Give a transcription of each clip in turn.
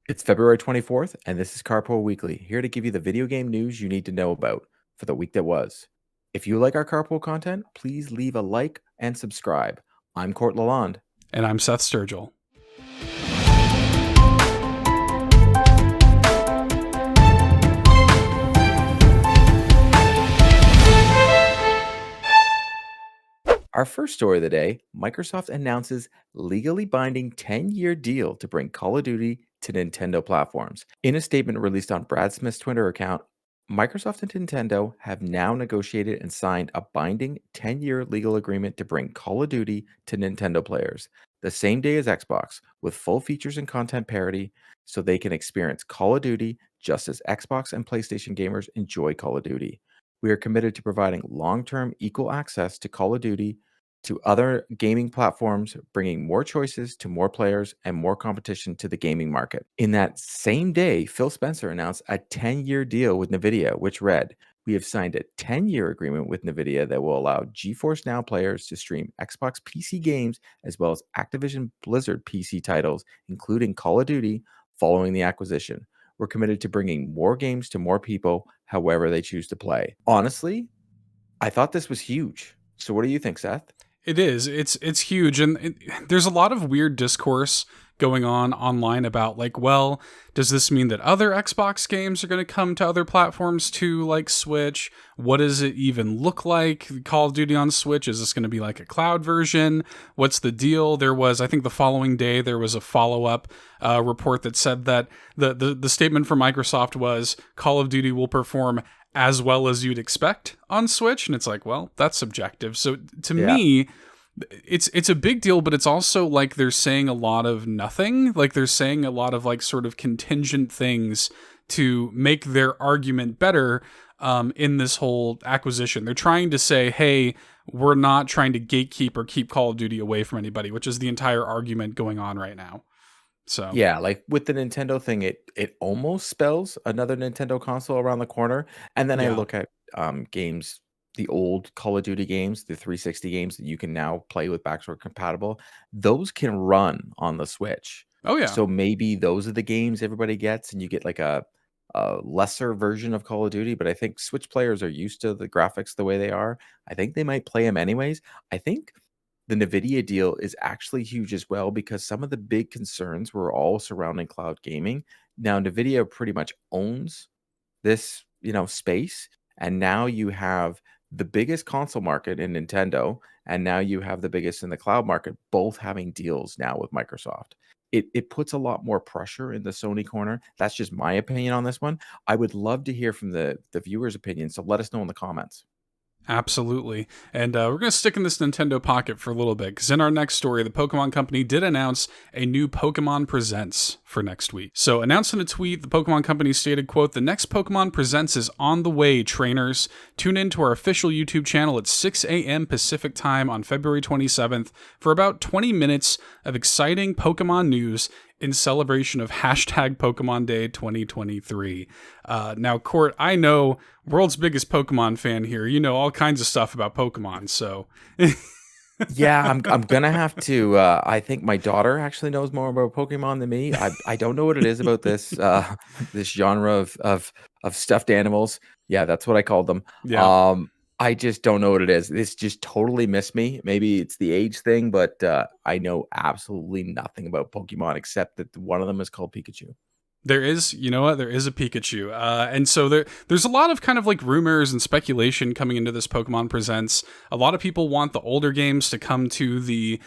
It's February 24th, and this is Carpool Weekly, here to give you the video game news you need to know about for the week that was. If you like our Carpool content, please leave a like and subscribe. I'm Court Lalonde. And I'm Seth Sturgill. Our first story of the day, Microsoft announces legally binding 10-year deal to bring Call of Duty to Nintendo platforms. In a statement released on Brad Smith's Twitter account, Microsoft and Nintendo have now negotiated and signed a binding 10-year legal agreement to bring Call of Duty to Nintendo players the same day as Xbox, with full features and content parity so they can experience Call of Duty just as Xbox and PlayStation gamers enjoy Call of Duty. We are committed to providing long-term equal access to Call of Duty to other gaming platforms, bringing more choices to more players and more competition to the gaming market. In that same day, Phil Spencer announced a 10-year deal with NVIDIA, which read, "We have signed a 10-year agreement with NVIDIA that will allow GeForce Now players to stream Xbox PC games as well as Activision Blizzard PC titles, including Call of Duty, following the acquisition. We're committed to bringing more games to more people, however they choose to play." Honestly, I thought this was huge. So what do you think, Seth? It is. It's huge, and there's a lot of weird discourse going on online about well, does this mean that other Xbox games are going to come to other platforms too, like Switch? What does it even look like? Call of Duty on Switch, is this going to be like a cloud version? What's the deal? There was, I think, the following day there was a follow-up report that said that the statement from Microsoft was Call of Duty will perform as well as you'd expect on Switch, and it's like, well, that's subjective. So to me, it's a big deal, but it's also like they're saying a lot of nothing. Like they're saying a lot of sort of contingent things to make their argument better in this whole acquisition. They're trying to say, hey, we're not trying to gatekeep or keep Call of Duty away from anybody, which is the entire argument going on right now. So yeah, like with the Nintendo thing, it almost spells another Nintendo console around the corner. And then I yeah. look at games, the old Call of Duty games, the 360 games that you can now play with backward compatible. Those can run on the Switch. Oh yeah. So maybe those are the games everybody gets, and you get like a lesser version of Call of Duty. But I think Switch players are used to the graphics the way they are. I think they might play them anyways. I think the NVIDIA deal is actually huge as well because some of the big concerns were all surrounding cloud gaming. Now, NVIDIA pretty much owns this, space, and now you have the biggest console market in Nintendo, and now you have the biggest in the cloud market, both having deals now with Microsoft. It puts a lot more pressure in the Sony corner. That's just my opinion on this one. I would love to hear from the viewers' opinion, so let us know in the comments. Absolutely. And we're going to stick in this Nintendo pocket for a little bit because in our next story, the Pokemon Company did announce a new Pokemon Presents for next week. So announced in a tweet, the Pokemon Company stated, quote, "The next Pokemon Presents is on the way, trainers. Tune in to our official YouTube channel at 6 a.m. Pacific time on February 27th for about 20 minutes of exciting Pokemon news in celebration of hashtag Pokemon Day 2023. Now, Court, I know, world's biggest Pokemon fan here. You know all kinds of stuff about Pokemon, so... Yeah, I'm gonna have to. I think my daughter actually knows more about Pokemon than me. I don't know what it is about this this genre of stuffed animals. Yeah, that's what I called them. Yeah. I just don't know what it is. This just totally missed me. Maybe it's the age thing, but I know absolutely nothing about Pokemon except that one of them is called Pikachu. There is, you know what? There is a Pikachu, and so there's a lot of kind of rumors and speculation coming into this Pokemon Presents. A lot of people want the older games to come to the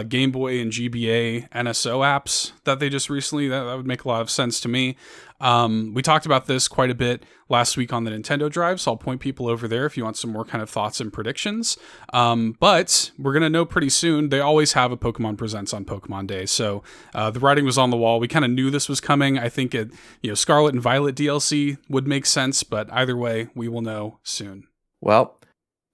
Game Boy and GBA NSO apps that they just recently. That would make a lot of sense to me. We talked about this quite a bit last week on the Nintendo Drive, so I'll point people over there if you want some more kind of thoughts and predictions. But we're going to know pretty soon. They always have a Pokemon Presents on Pokemon Day, so the writing was on the wall. We kind of knew this was coming. I think Scarlet and Violet DLC would make sense, but either way, we will know soon. Well,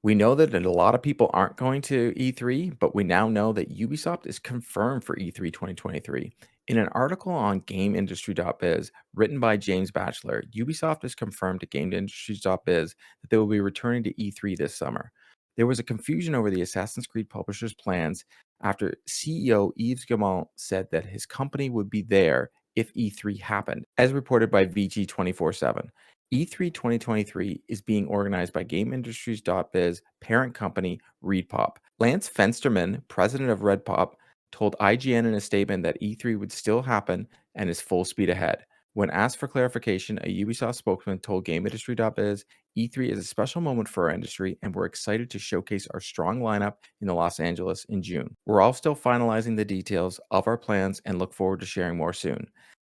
we know that a lot of people aren't going to E3, but we now know that Ubisoft is confirmed for E3 2023. In an article on GameIndustry.biz written by James Batchelor, Ubisoft has confirmed to GameIndustry.biz that they will be returning to E3 this summer. There was a confusion over the Assassin's Creed publisher's plans after CEO Yves Guillemot said that his company would be there if E3 happened, as reported by VG 24/7. E3 2023 is being organized by GameIndustries.biz parent company ReedPop. Lance Fensterman, president of RedPop, told IGN in a statement that E3 would still happen and is full speed ahead. When asked for clarification, a Ubisoft spokesman told GameIndustry.biz, E3 is a special moment for our industry, and we're excited to showcase our strong lineup in Los Angeles in June. We're all still finalizing the details of our plans and look forward to sharing more soon.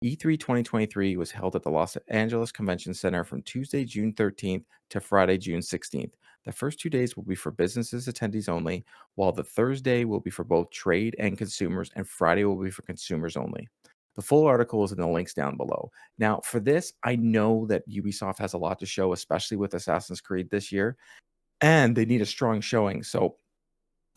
E3 2023 was held at the Los Angeles Convention Center from Tuesday, June 13th to Friday, June 16th. The first 2 days will be for businesses attendees only, while the Thursday will be for both trade and consumers, and Friday will be for consumers only. The full article is in the links down below. Now, for this, I know that Ubisoft has a lot to show, especially with Assassin's Creed this year, and they need a strong showing. So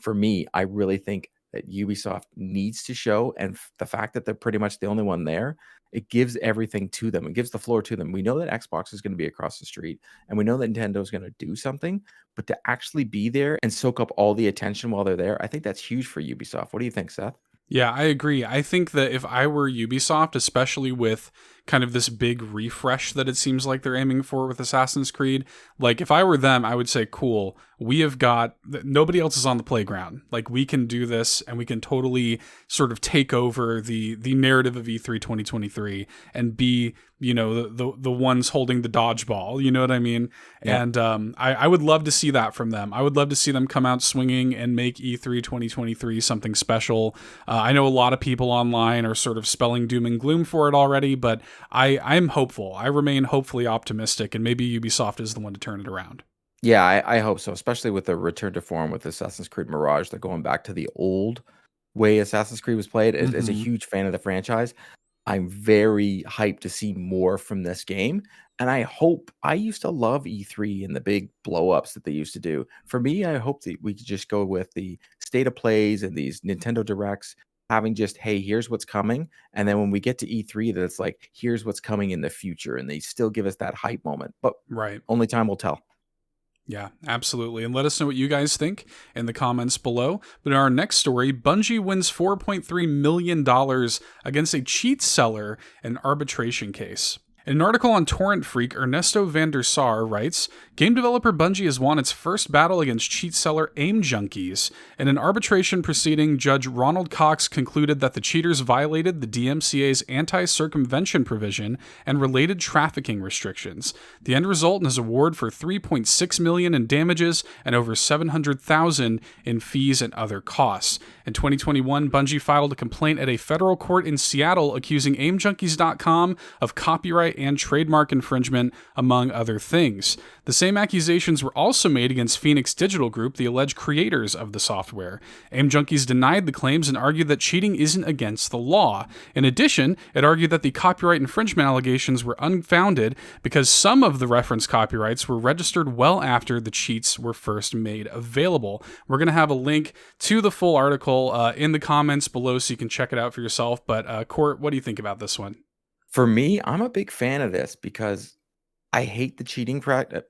for me, I really think that Ubisoft needs to show, and the fact that they're pretty much the only one there, it gives everything to them. It gives the floor to them. We know that Xbox is going to be across the street, and we know that Nintendo is going to do something, but to actually be there and soak up all the attention while they're there, I think that's huge for Ubisoft. What do you think, Seth? Yeah, I agree. I think that if I were Ubisoft, especially with kind of this big refresh that it seems like they're aiming for with Assassin's Creed, like if I were them, I would say, cool, we have got, nobody else is on the playground. Like we can do this and we can totally sort of take over the narrative of E3 2023 and be, you know, the ones holding the dodgeball, you know what I mean? Yeah. And I would love to see that from them. I would love to see them come out swinging and make E3 2023 something special. I know a lot of people online are sort of spelling doom and gloom for it already, but I'm hopeful. I remain hopefully optimistic, and maybe Ubisoft is the one to turn it around. Yeah, I hope so, especially with the return to form with Assassin's Creed Mirage. They're going back to the old way Assassin's Creed was played. As a Hmm. huge fan of the franchise, I'm very hyped to see more from this game. And I hope, I used to love E3 and the big blow ups that they used to do. For me, I hope that we could just go with the state of plays and these Nintendo Directs, having just, hey, here's what's coming. And then when we get to E3, that it's like, here's what's coming in the future. And they still give us that hype moment. But Right. only time will tell. Yeah, absolutely. And let us know what you guys think in the comments below. But in our next story, Bungie wins $4.3 million against a cheat seller in arbitration case. In an article on Torrent Freak, Ernesto van der Sar writes, game developer Bungie has won its first battle against cheat seller Aim Junkies. In an arbitration proceeding, Judge Ronald Cox concluded that the cheaters violated the DMCA's anti-circumvention provision and related trafficking restrictions. The end result is an award for $3.6 million in damages and over $700,000 in fees and other costs. In 2021, Bungie filed a complaint at a federal court in Seattle accusing AimJunkies.com of copyright and trademark infringement, among other things. The same accusations were also made against Phoenix Digital Group, the alleged creators of the software. AimJunkies denied the claims and argued that cheating isn't against the law. In addition, it argued that the copyright infringement allegations were unfounded because some of the reference copyrights were registered well after the cheats were first made available. We're going to have a link to the full article in the comments below so you can check it out for yourself. But Court, what do you think about this one? For me, I'm a big fan of this because I hate the cheating practice.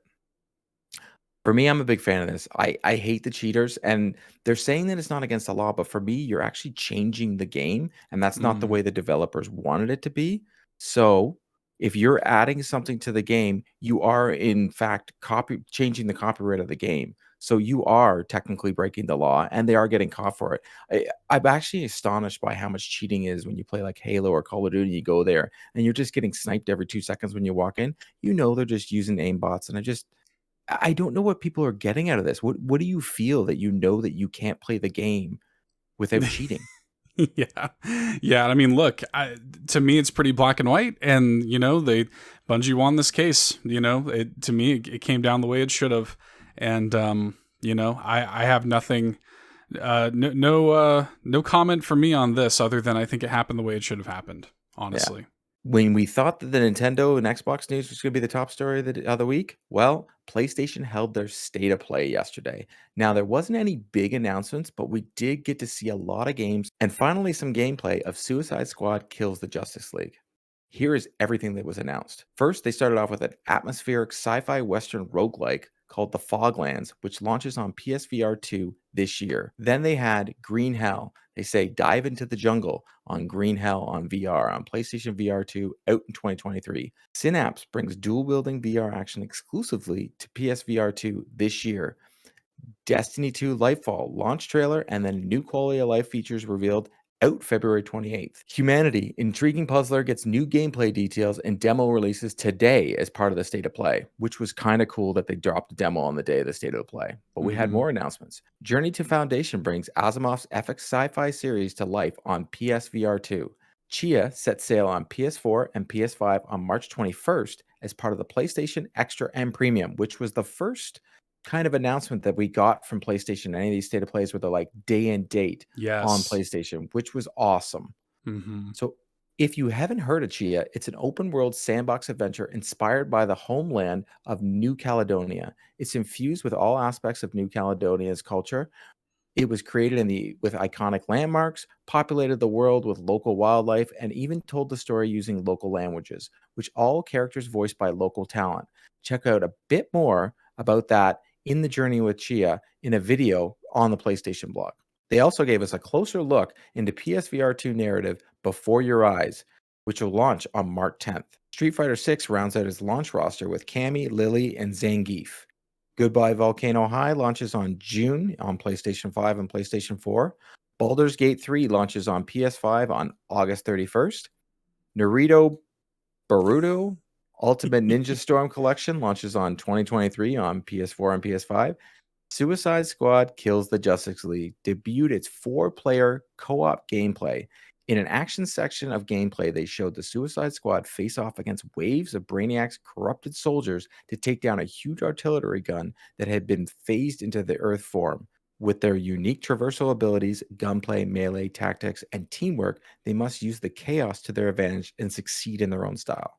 For me, I'm a big fan of this. I hate the cheaters, and they're saying that it's not against the law, but for me, you're actually changing the game, and that's not the way the developers wanted it to be. So, if you're adding something to the game, you are in fact changing the copyright of the game. So you are technically breaking the law, and they are getting caught for it. I'm actually astonished by how much cheating is when you play like Halo or Call of Duty. You go there, and you're just getting sniped every 2 seconds when you walk in. You know they're just using aimbots, and I don't know what people are getting out of this. What do you feel that you know that you can't play the game without cheating? Yeah, yeah. I mean, look, to me, it's pretty black and white, and Bungie won this case. To me, it came down the way it should have, and I have nothing, no comment from me on this other than I think it happened the way it should have happened. Honestly. Yeah. When we thought that the Nintendo and Xbox news was going to be the top story of the week, well, PlayStation held their state of play yesterday. Now, there wasn't any big announcements, but we did get to see a lot of games and finally some gameplay of Suicide Squad Kills the Justice League. Here is everything that was announced. First, they started off with an atmospheric sci-fi western roguelike called The Foglands, which launches on PSVR 2 this year. Then they had Green Hell. They say Dive into the Jungle on Green Hell on VR on PlayStation VR 2 out in 2023. Synapse brings dual wielding VR action exclusively to PSVR 2 this year. Destiny 2 Lightfall launch trailer and then new quality of life features revealed out February 28th. Humanity, intriguing puzzler, gets new gameplay details and demo releases today as part of the state of play, which was kind of cool that they dropped a demo on the day of the state of play. But we had more announcements. Journey to Foundation brings Asimov's epic sci-fi series to life on PSVR 2. Chia set sail on PS4 and PS5 on March 21st as part of the PlayStation Extra and Premium, which was the first kind of announcement that we got from PlayStation. Any of these state of plays where they're like day and date on Yes. PlayStation, which was awesome. Mm-hmm. So if you haven't heard of Chia, it's an open world sandbox adventure inspired by the homeland of New Caledonia. It's infused with all aspects of New Caledonia's culture. It was created with iconic landmarks, populated the world with local wildlife, and even told the story using local languages, which all characters voiced by local talent. Check out a bit more about that in the journey with Chia in a video on the PlayStation blog. They also gave us a closer look into PSVR 2 narrative Before Your Eyes, which will launch on March 10th. Street Fighter 6 rounds out its launch roster with Cammy, Lily, and Zangief. Goodbye Volcano High launches on June on PlayStation 5 and PlayStation 4. Baldur's Gate 3 launches on PS5 on August 31st. Naruto Boruto Ultimate Ninja Storm Collection launches on 2023 on PS4 and PS5. Suicide Squad Kills the Justice League debuted its 4-player co-op gameplay. In an action section of gameplay, they showed the Suicide Squad face off against waves of Brainiac's corrupted soldiers to take down a huge artillery gun that had been phased into the Earth form. With their unique traversal abilities, gunplay, melee, tactics, and teamwork, they must use the chaos to their advantage and succeed in their own style.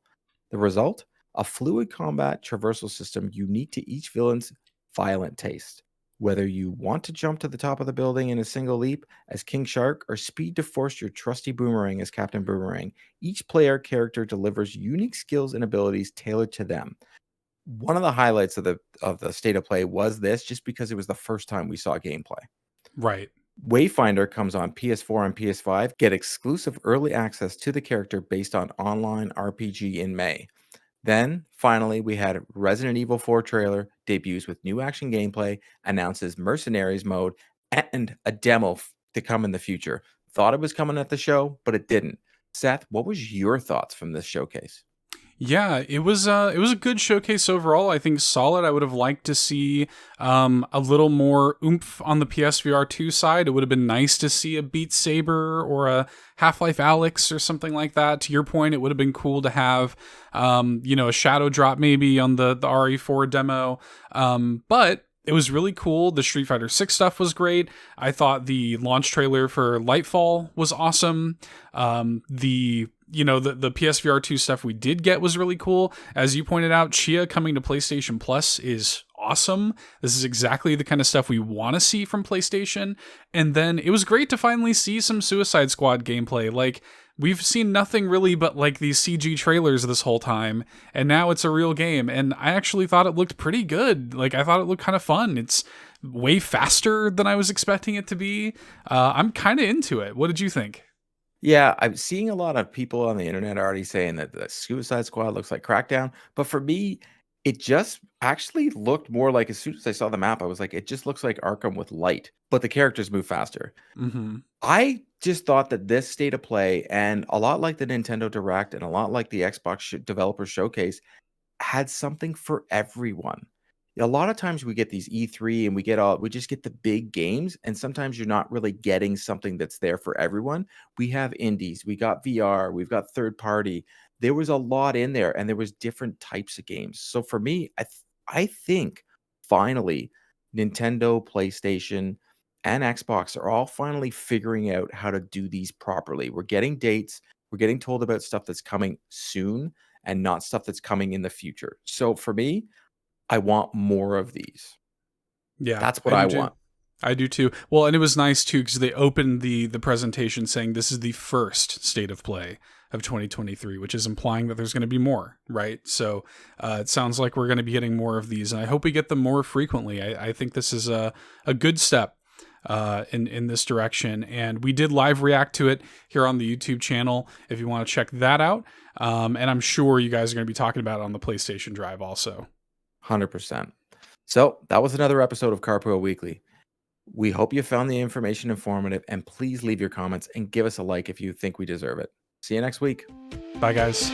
The result? A fluid combat traversal system unique to each villain's violent taste. Whether you want to jump to the top of the building in a single leap as King Shark or speed to force your trusty boomerang as Captain Boomerang, each player character delivers unique skills and abilities tailored to them. One of the highlights of the state of play was this, just because it was the first time we saw gameplay. Right. Wayfinder comes on PS4 and PS5. Get exclusive early access to the character based on online RPG in May. Then, finally, we had Resident Evil 4 trailer debuts with new action gameplay, announces Mercenaries mode, and a demo to come in the future. Thought it was coming at the show, but it didn't. Seth, what was your thoughts from this showcase? Yeah, it was a good showcase overall. I think solid. I would have liked to see a little more oomph on the PSVR 2 side. It would have been nice to see a Beat Saber or a Half-Life Alyx or something like that. To your point, it would have been cool to have a shadow drop maybe on the RE4 demo. But it was really cool. The Street Fighter 6 stuff was great. I thought the launch trailer for Lightfall was awesome. The PSVR 2 stuff we did get was really cool. As you pointed out, Chia coming to PlayStation Plus is awesome. This is exactly the kind of stuff we want to see from PlayStation. And then it was great to finally see some Suicide Squad gameplay. Like, we've seen nothing really but like these CG trailers this whole time, and now it's a real game. And I actually thought it looked pretty good. Like, I thought it looked kind of fun. It's way faster than I was expecting it to be. I'm kind of into it. What did you think? Yeah, I'm seeing a lot of people on the internet already saying that the Suicide Squad looks like Crackdown, but for me, it just actually looked more like, as soon as I saw the map, I was like, it just looks like Arkham with light, but the characters move faster. Mm-hmm. I just thought that this state of play, and a lot like the Nintendo Direct and a lot like the Xbox Developer Showcase, had something for everyone. A lot of times we get these E3 and we just get the big games, and sometimes you're not really getting something that's there for everyone. We have indies, we got VR, we've got third party. There was a lot in there, and there was different types of games. So for me, I think finally Nintendo, PlayStation, and Xbox are all finally figuring out how to do these properly. We're getting dates, we're getting told about stuff that's coming soon and not stuff that's coming in the future. So for me, I want more of these. Yeah, That's what I I do too. want. I do too. Well, and it was nice too because they opened the presentation saying this is the first state of play of 2023, which is implying that there's going to be more, right? So it sounds like we're going to be getting more of these, and I hope we get them more frequently. I think this is a good step in this direction, and we did live react to it here on the YouTube channel if you want to check that out. And I'm sure you guys are going to be talking about it on the PlayStation Drive also. 100%. So that was another episode of Carpool Weekly. We hope you found the information informative, and please leave your comments and give us a like if you think we deserve it. See you next week. Bye, guys.